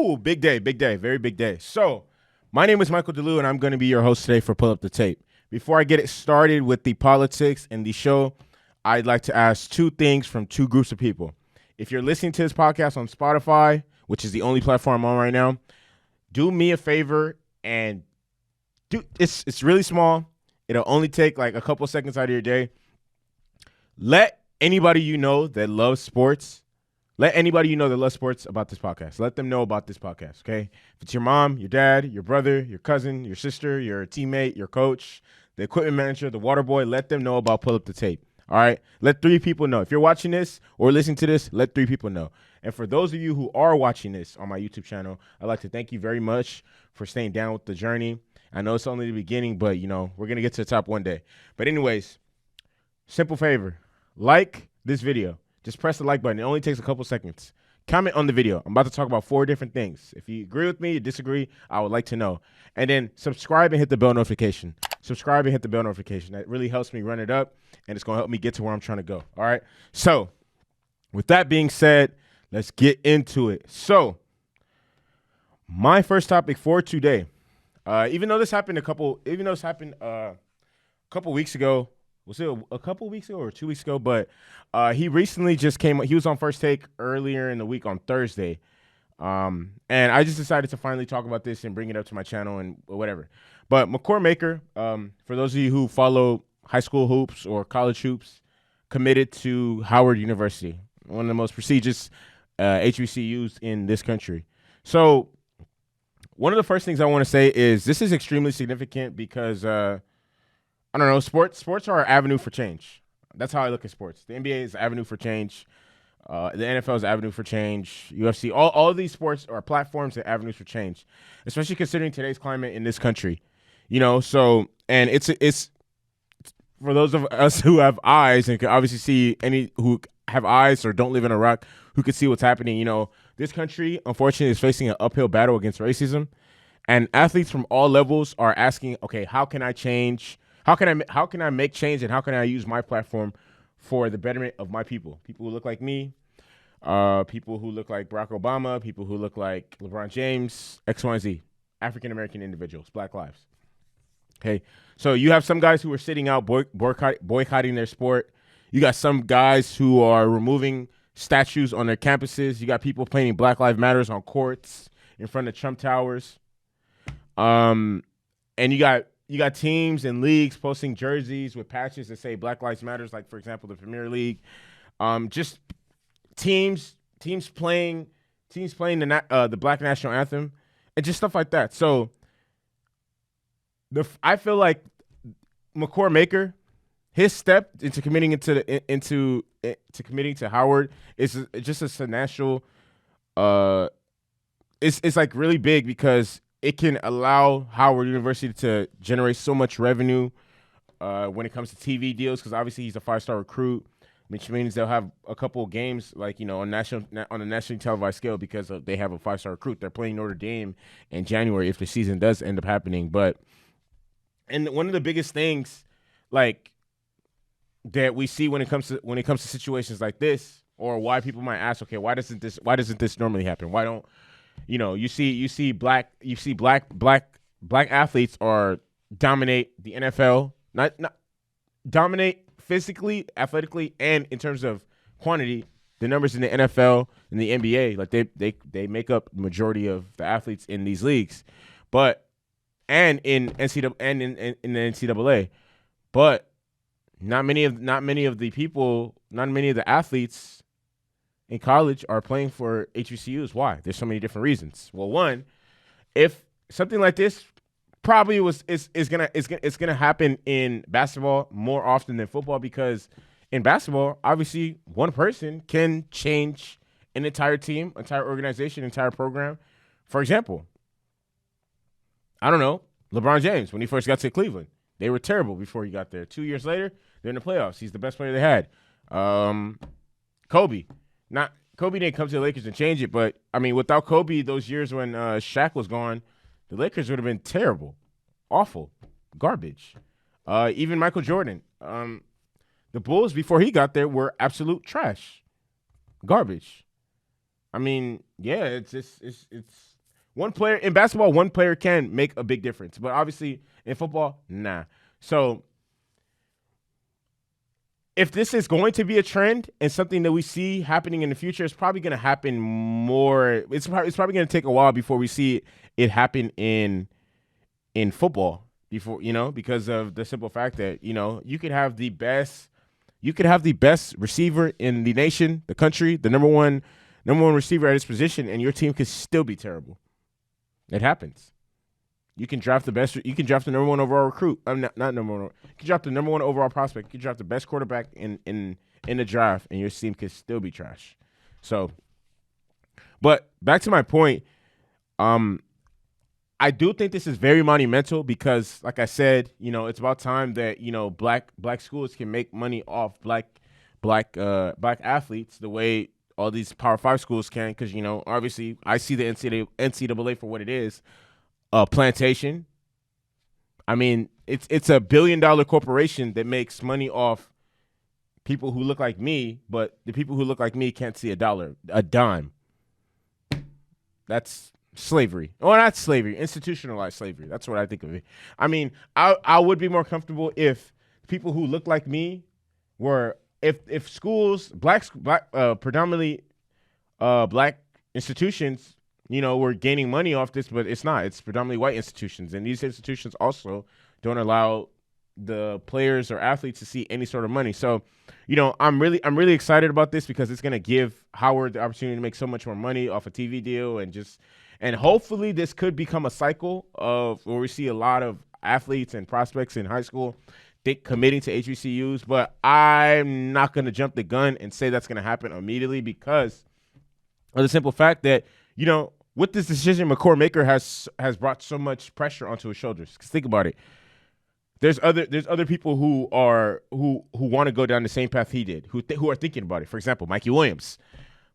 Ooh, big day, very big day. So, my name is Michael DeLu, and I'm going to be your host today for Pull Up the Tape. Before I get it started with the politics and the show, I'd like to ask two things from two groups of people. If you're listening to this podcast on Spotify, which is the only platform I'm on right now, do me a favor and it's really small. It'll only take like a couple seconds out of your day. Let anybody you know that loves sports about this podcast. Let them know about this podcast, okay? If it's your mom, your dad, your brother, your cousin, your sister, your teammate, your coach, the equipment manager, the water boy, let them know about Pull Up the Tape, all right? Let 3 people know. If you're watching this or listening to this, let 3 people know. And for those of you who are watching this on my YouTube channel, I'd like to thank you very much for staying down with the journey. I know it's only the beginning, but, you know, we're going to get to the top one day. But anyways, simple favor, like this video. Just press the like button. It only takes a couple seconds. Comment on the video. I'm about to talk about 4 different things. If you agree with me, you disagree, I would like to know. And then subscribe and hit the bell notification. Subscribe and hit the bell notification. That really helps me run it up, and it's going to help me get to where I'm trying to go. All right? So, with that being said, let's get into it. So, my first topic for today, even though this happened a couple weeks ago, was it a couple weeks ago or 2 weeks ago? But he recently just came. He was on First Take earlier in the week on Thursday, and I just decided to finally talk about this and bring it up to my channel and whatever. But Makur Maker, for those of you who follow high school hoops or college hoops, committed to Howard University, one of the most prestigious HBCUs in this country. So one of the first things I want to say is this is extremely significant because I don't know, sports are an avenue for change. That's how I look at sports. The NBA is an avenue for change. The NFL is an avenue for change. UFC, all of these sports are platforms and avenues for change, especially considering today's climate in this country. You know, so, and it's for those of us who have eyes and can obviously see, any who have eyes or don't live in Iraq who can see what's happening. You know, this country, unfortunately, is facing an uphill battle against racism, and athletes from all levels are asking, okay, how can I change? How can I make change, and how can I use my platform for the betterment of my people? People who look like me, people who look like Barack Obama, people who look like LeBron James, X, Y, and Z, African-American individuals, Black lives. Okay, so you have some guys who are sitting out boycotting their sport. You got some guys who are removing statues on their campuses. You got people painting Black Lives Matters on courts in front of Trump Towers. And you got teams and leagues posting jerseys with patches that say Black Lives Matters, like, for example, the Premier League. Just teams playing the Black National Anthem and just stuff like that. So I feel like Makur Maker, his step into committing to committing to Howard is just a financial. It's like really big because it can allow Howard University to generate so much revenue when it comes to TV deals, because obviously he's a 5-star recruit, which means they'll have a couple of games, like, you know, on a nationally televised scale because they have a 5-star recruit. They're playing Notre Dame in January if the season does end up happening. And one of the biggest things, like, that we see when it comes to situations like this, or why people might ask, okay, why doesn't this normally happen? Why don't, you know, you see black athletes are dominate the NFL, not dominate physically, athletically, and in terms of quantity, the numbers in the NFL and the NBA, like they make up the majority of the athletes in these leagues, and in the NCAA, but not many of the athletes in college are playing for HBCUs. Why? There's so many different reasons. Well, one, if something like this probably is gonna happen in basketball more often than football, because in basketball, obviously, one person can change an entire team, entire organization, entire program. For example, I don't know, LeBron James, when he first got to Cleveland, they were terrible before he got there. 2 years later, they're in the playoffs. He's the best player they had. Kobe didn't come to the Lakers and change it, but, I mean, without Kobe, those years when Shaq was gone, the Lakers would have been terrible, awful, garbage. Even Michael Jordan. The Bulls, before he got there, were absolute trash, garbage. I mean, yeah, it's One player in basketball, one player can make a big difference, but obviously in football, nah. So if this is going to be a trend and something that we see happening in the future, it's probably going to happen more. It's probably going to take a while before we see it happen in football. Before because of the simple fact that you could have the best receiver in the nation, the country, the number one receiver at his position, and your team could still be terrible. It happens. You can draft the best. You can draft the number one overall recruit. Not number one. You can draft the number one overall prospect. You can draft the best quarterback in the draft, and your team could still be trash. So, but back to my point. I do think this is very monumental because, like I said, it's about time that black schools can make money off black athletes the way all these Power 5 schools can. Because obviously, I see the NCAA for what it is, a plantation. I mean, it's a $1 billion corporation that makes money off people who look like me, but the people who look like me can't see a dime. That's slavery. Well, not slavery, institutionalized slavery. That's what I think of it. I mean, I would be more comfortable if people who look like me were, if schools, predominantly black institutions, were gaining money off this, but it's not. It's predominantly white institutions, and these institutions also don't allow the players or athletes to see any sort of money. So, I'm really excited about this because it's going to give Howard the opportunity to make so much more money off a TV deal, and hopefully this could become a cycle of where we see a lot of athletes and prospects in high school committing to HBCUs. But I'm not going to jump the gun and say that's going to happen immediately because of the simple fact that, with this decision, Makur Maker has brought so much pressure onto his shoulders. Because think about it. There's other people who want to go down the same path he did, who are thinking about it. For example, Mikey Williams.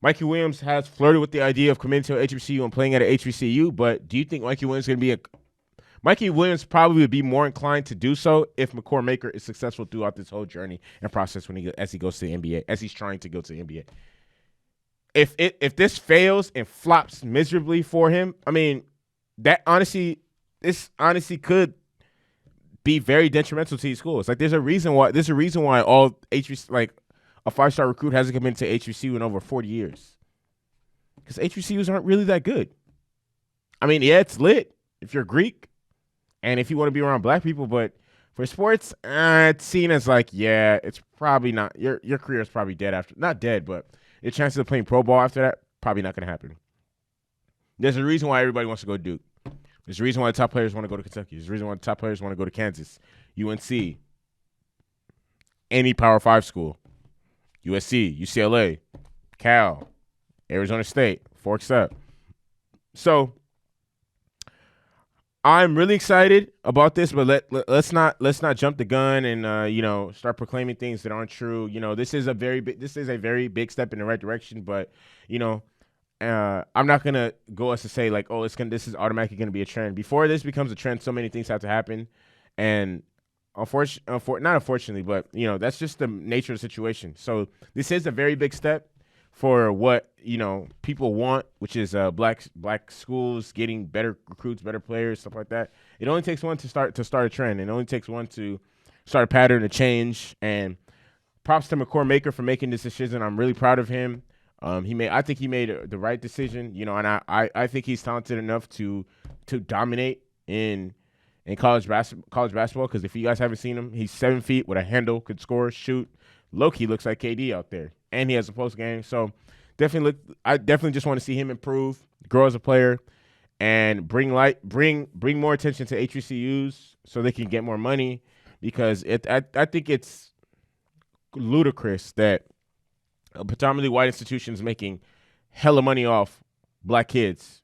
Mikey Williams has flirted with the idea of committing to an HBCU and playing at an HBCU, but do you think Mikey Williams is going to be Mikey Williams probably would be more inclined to do so if Makur Maker is successful throughout this whole journey and process as he goes to the NBA, as he's trying to go to the NBA. If this fails and flops miserably for him, I mean, this honestly could be very detrimental to these schools. Like, there's a reason why all HBC, like, a 5-star recruit hasn't come into HBCU in over 40 years. Because HBCUs aren't really that good. I mean, yeah, it's lit if you're Greek and if you want to be around black people, but for sports, it's seen as like, yeah, it's probably not. Your career is probably dead after. Not dead, but your chances of playing pro ball after that, probably not going to happen. There's a reason why everybody wants to go to Duke. There's a reason why the top players want to go to Kentucky. There's a reason why the top players want to go to Kansas, UNC, any Power 5 school. USC, UCLA, Cal, Arizona State, Forks Up. So I'm really excited about this, but let's not jump the gun and start proclaiming things that aren't true. This is a very big step in the right direction, but I'm not gonna go as to say like, oh, this is automatically gonna be a trend. Before this becomes a trend, so many things have to happen, and not unfortunately, but that's just the nature of the situation. So this is a very big step for what people want, which is black schools getting better recruits, better players, stuff like that. It only takes one to start a trend. It only takes one to start a pattern, a change. And props to Makur Maker for making this decision. I'm really proud of him. I think he made the right decision. And I think he's talented enough to dominate in college basketball, because if you guys haven't seen him, he's 7 feet with a handle, could score, shoot. Low-key looks like KD out there, and he has a post game. So I definitely just want to see him improve, grow as a player, and bring more attention to HBCUs so they can get more money, because I think it's ludicrous that predominantly white institutions making hella money off black kids,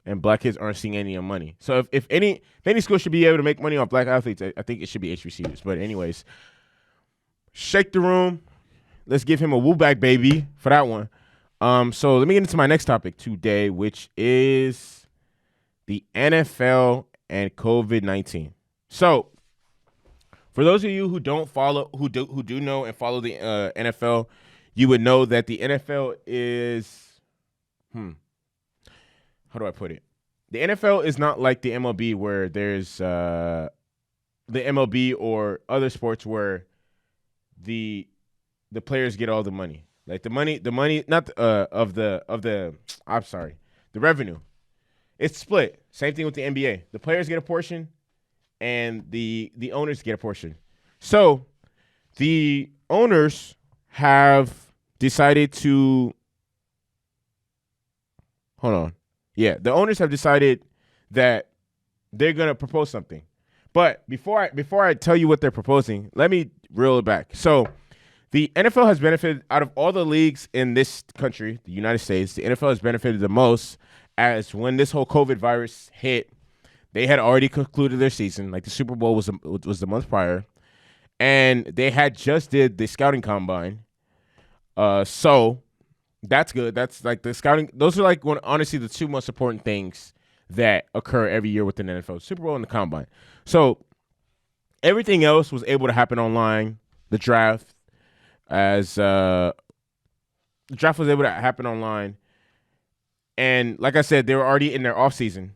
and black kids aren't seeing any money. So if any school should be able to make money off black athletes, I think it should be HBCUs. But anyways, shake the room. Let's give him a woo back, baby, for that one. So let me get into my next topic today, which is the NFL and COVID-19. So for those of you who don't follow, who do know and follow the NFL, you would know that the NFL is, how do I put it? the NFL is not like the MLB where there's the MLB or other sports where the players get all the money. Like the money not I'm sorry, the revenue. It's split. Same thing with the NBA. The players get a portion and the owners get a portion. So the owners have decided to hold on. Yeah, the owners have decided that they're gonna propose something. But before I tell you what they're proposing, let me reel it back. So the NFL has benefited out of all the leagues in this country, the United States. The NFL has benefited the most as when this whole COVID virus hit, they had already concluded their season. Like the Super Bowl was the month prior, and they had just did the scouting combine. So that's good. That's like the scouting. Those are like honestly the two most important things that occur every year within the NFL: Super Bowl and the combine. So everything else was able to happen online. The draft, the draft was able to happen online, and like I said, they were already in their off season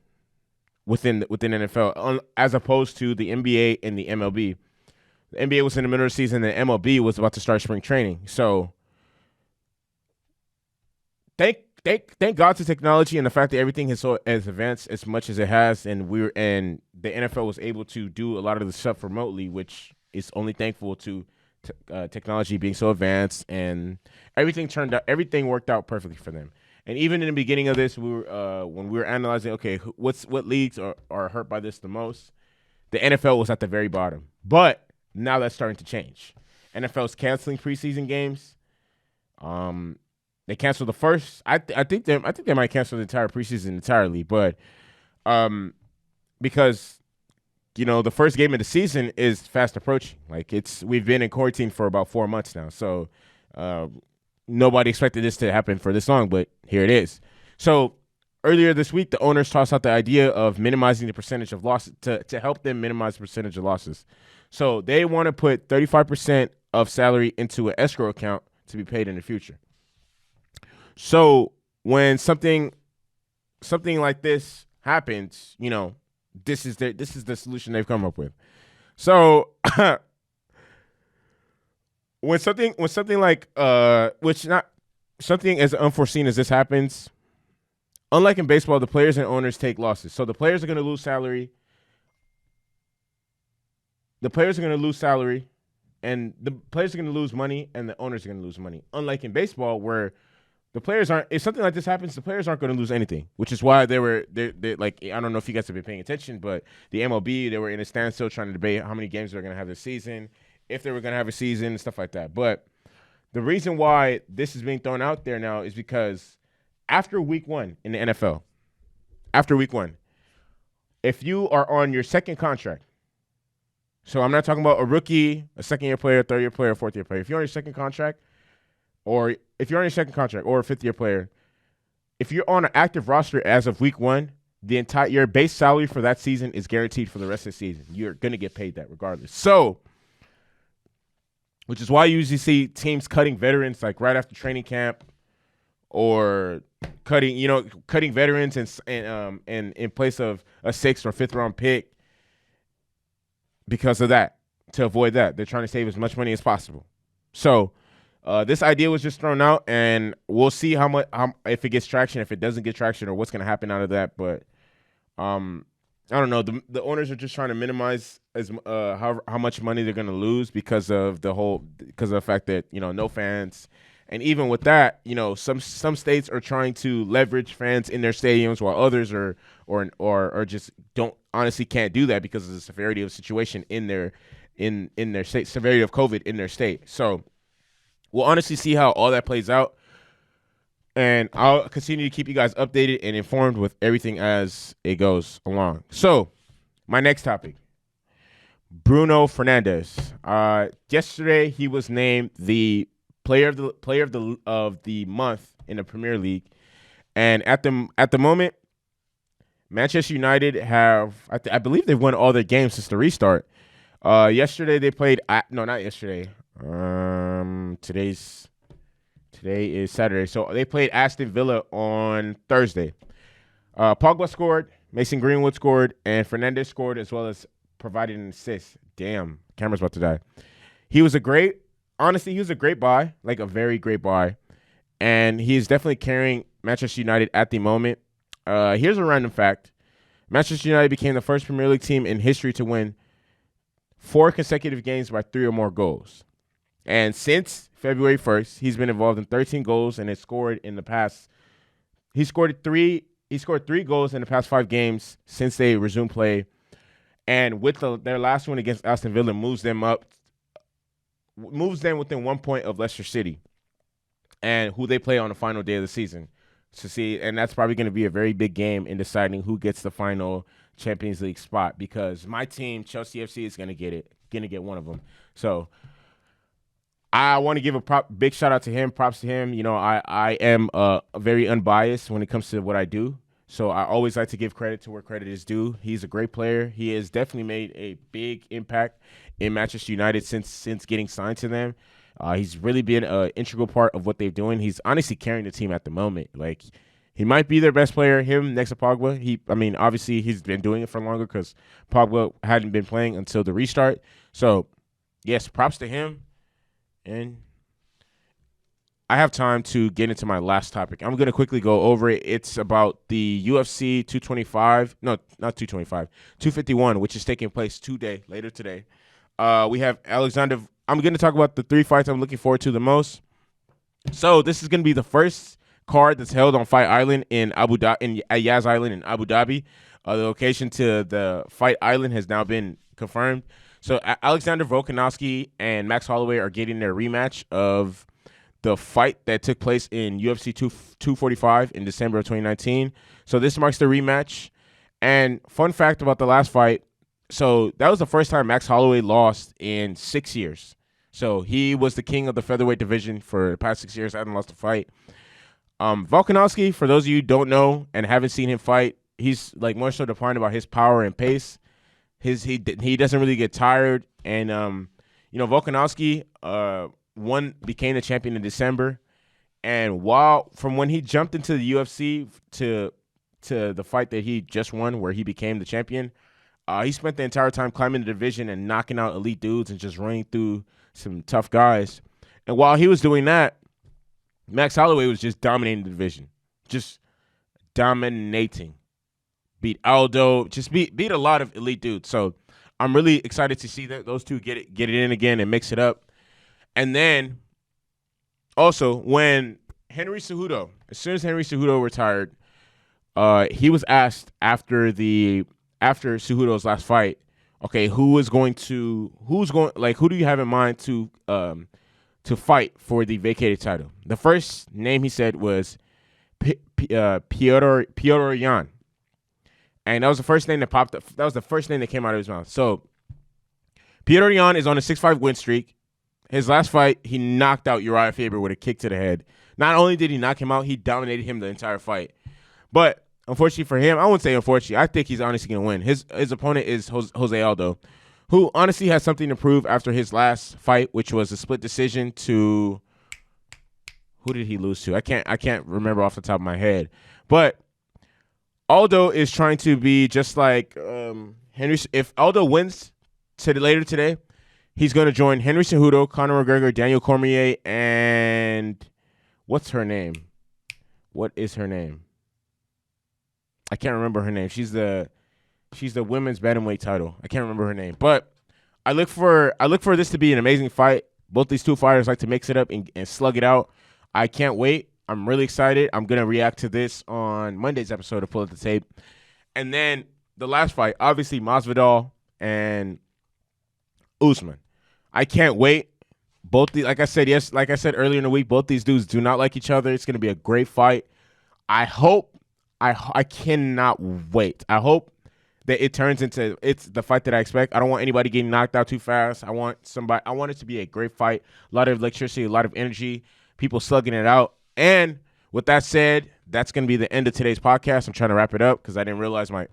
within NFL, as opposed to the NBA and the MLB. The NBA was in the middle of the season, and the MLB was about to start spring training. So thank God to technology and the fact that everything has advanced as much as it has, and the NFL was able to do a lot of the stuff remotely, which is only thankful to technology being so advanced, and everything worked out perfectly for them. And even in the beginning of this, when we were analyzing, okay, what leagues are hurt by this the most, the NFL was at the very bottom. But now that's starting to change. NFL's canceling preseason games. They canceled the first. I think they might cancel the entire preseason entirely, but because the first game of the season is fast approaching. Like we've been in quarantine for about 4 months now, so nobody expected this to happen for this long, but here it is. So earlier this week, the owners tossed out the idea of minimizing the percentage of losses to help them minimize the percentage of losses. So they want to put 35% of salary into an escrow account to be paid in the future. So when something like this happens, this is the solution they've come up with. So when something like something as unforeseen as this happens, unlike in baseball, the players and owners take losses. So the players are going to lose salary. And the players are going to lose money, and the owners are going to lose money. Unlike in baseball, where the players aren't. If something like this happens, the players aren't going to lose anything, which is why they like. I don't know if you guys have been paying attention, but the MLB, they were in a standstill trying to debate how many games they're going to have this season, if they were going to have a season, and stuff like that. But the reason why this is being thrown out there now is because after week 1 in the NFL, if you are on your second contract, so I'm not talking about a rookie, a second-year player, third-year player, fourth-year player. If you're on your second contract, or if you're on your second contract or a fifth-year player, if you're on an active roster as of week 1, your base salary for that season is guaranteed for the rest of the season. You're going to get paid that regardless. So, which is why you usually see teams cutting veterans like right after training camp, or cutting veterans and in place of a 6th or 5th round pick because of that, to avoid that. They're trying to save as much money as possible. So, this idea was just thrown out, and we'll see if it gets traction, if it doesn't get traction, or what's going to happen out of that. But I don't know. The owners are just trying to minimize how much money they're going to lose because of the fact that no fans, and even with that, some states are trying to leverage fans in their stadiums, while others are just can't do that because of the severity of the situation in their state, severity of COVID in their state. So we'll honestly see how all that plays out, and I'll continue to keep you guys updated and informed with everything as it goes along. So, my next topic, Bruno Fernandes. Yesterday, he was named the player of the month in the Premier League, and at the moment, Manchester United I believe they've won all their games since the restart. Yesterday they played. Not yesterday. Today is Saturday, so they played Aston Villa on Thursday. Pogba scored, Mason Greenwood scored, and Fernandes scored as well as provided an assist. Damn, camera's about to die. He was a great buy, like a very great buy. And he is definitely carrying Manchester United at the moment. Here's a random fact. Manchester United became the first Premier League team in history to win 4 consecutive games by 3 or more goals. And since February 1st, he's been involved in 13 goals and has scored in the past. He scored 3 goals in the past 5 games since they resumed play. And with their last one against Aston Villa moves them within 1 point of Leicester City, and who they play on the final day of the season. And that's probably going to be a very big game in deciding who gets the final Champions League spot, because my team, Chelsea FC, is going to get one of them. So I want to give a big shout out to him. Props to him. You know, I am very unbiased when it comes to what I do. So I always like to give credit to where credit is due. He's a great player. He has definitely made a big impact in Manchester United since getting signed to them. He's really been an integral part of what they're doing. He's honestly carrying the team at the moment. Like, he might be their best player, him next to Pogba. Obviously he's been doing it for longer because Pogba hadn't been playing until the restart. So, yes, props to him. And I have time to get into my last topic. I'm going to quickly go over it. It's about the UFC 225. No, not 225. 251, which is taking place later today. We have Alexander. I'm going to talk about the 3 fights I'm looking forward to the most. So this is going to be the first card that's held on Fight Island in Abu Dhabi, at Yas Island in Abu Dhabi. The location to the Fight Island has now been confirmed. So Alexander Volkanovski and Max Holloway are getting their rematch of the fight that took place in UFC 245 in December of 2019. So this marks the rematch. And fun fact about the last fight, so that was the first time Max Holloway lost in 6 years. So he was the king of the featherweight division for the past 6 years. Hadn't lost a fight. Volkanovski, for those of you who don't know and haven't seen him fight, he's like more so defined about his power and pace. He doesn't really get tired. And Volkanovski became the champion in December. And from when he jumped into the UFC to the fight that he just won, where he became the champion, he spent the entire time climbing the division and knocking out elite dudes and just running through some tough guys. And while he was doing that, Max Holloway was just dominating the division. Just dominating. Beat Aldo, just beat a lot of elite dudes. So I'm really excited to see those two get it in again and mix it up. And then also when as soon as Henry Cejudo retired, he was asked after Cejudo's last fight, okay, who do you have in mind to fight for the vacated title? The first name he said was Piotr Yan. And that was the first name that popped up. That was the first name that came out of his mouth. So Piotr Yan is on a 6-5 win streak. His last fight, he knocked out Uriah Faber with a kick to the head. Not only did he knock him out, he dominated him the entire fight. But unfortunately for him, I wouldn't say unfortunately, I think he's honestly going to win. His opponent is Jose Aldo, who honestly has something to prove after his last fight, which was a split decision to – who did he lose to? I can't remember off the top of my head. But Aldo is trying to be just like Henry. If Aldo wins later today, he's going to join Henry Cejudo, Conor McGregor, Daniel Cormier, and what's her name? What is her name? I can't remember her name. She's the women's bantamweight title. I can't remember her name. But I look for this to be an amazing fight. Both these two fighters like to mix it up and slug it out. I can't wait. I'm really excited. I'm going to react to this on Monday's episode of Pull Up the Tape. And then the last fight, obviously Masvidal and Usman. I can't wait. Like I said earlier in the week, both these dudes do not like each other. It's going to be a great fight. I cannot wait. I hope that it turns into it's the fight that I expect. I don't want anybody getting knocked out too fast. I want it to be a great fight. A lot of electricity, a lot of energy, people slugging it out. And with that said, that's going to be the end of today's podcast. I'm trying to wrap it up because I didn't realize my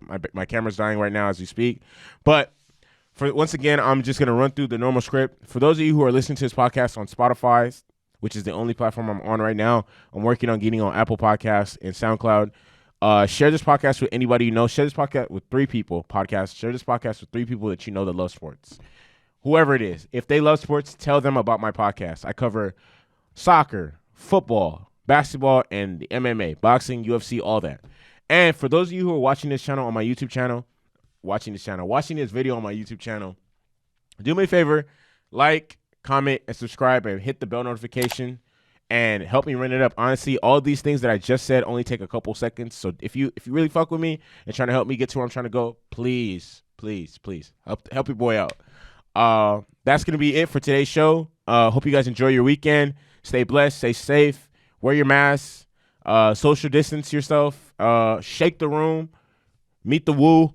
camera's dying right now as we speak. But once again, I'm just going to run through the normal script. For those of you who are listening to this podcast on Spotify, which is the only platform I'm on right now, I'm working on getting on Apple Podcasts and SoundCloud. Share this podcast with anybody you know. Share this podcast with 3 people. Share this podcast with 3 people that you know that love sports. Whoever it is. If they love sports, tell them about my podcast. I cover soccer, football, basketball, and the MMA, boxing, UFC, all that. And for those of you who are watching this channel on my YouTube channel, watching this video on my YouTube channel, do me a favor, like, comment, and subscribe, and hit the bell notification, and help me run it up. Honestly, all these things that I just said only take a couple seconds. So if you really fuck with me and trying to help me get to where I'm trying to go, please help your boy out. That's gonna be it for today's show. Hope you guys enjoy your weekend. Stay blessed, stay safe, wear your mask, social distance yourself, shake the room, meet the woo.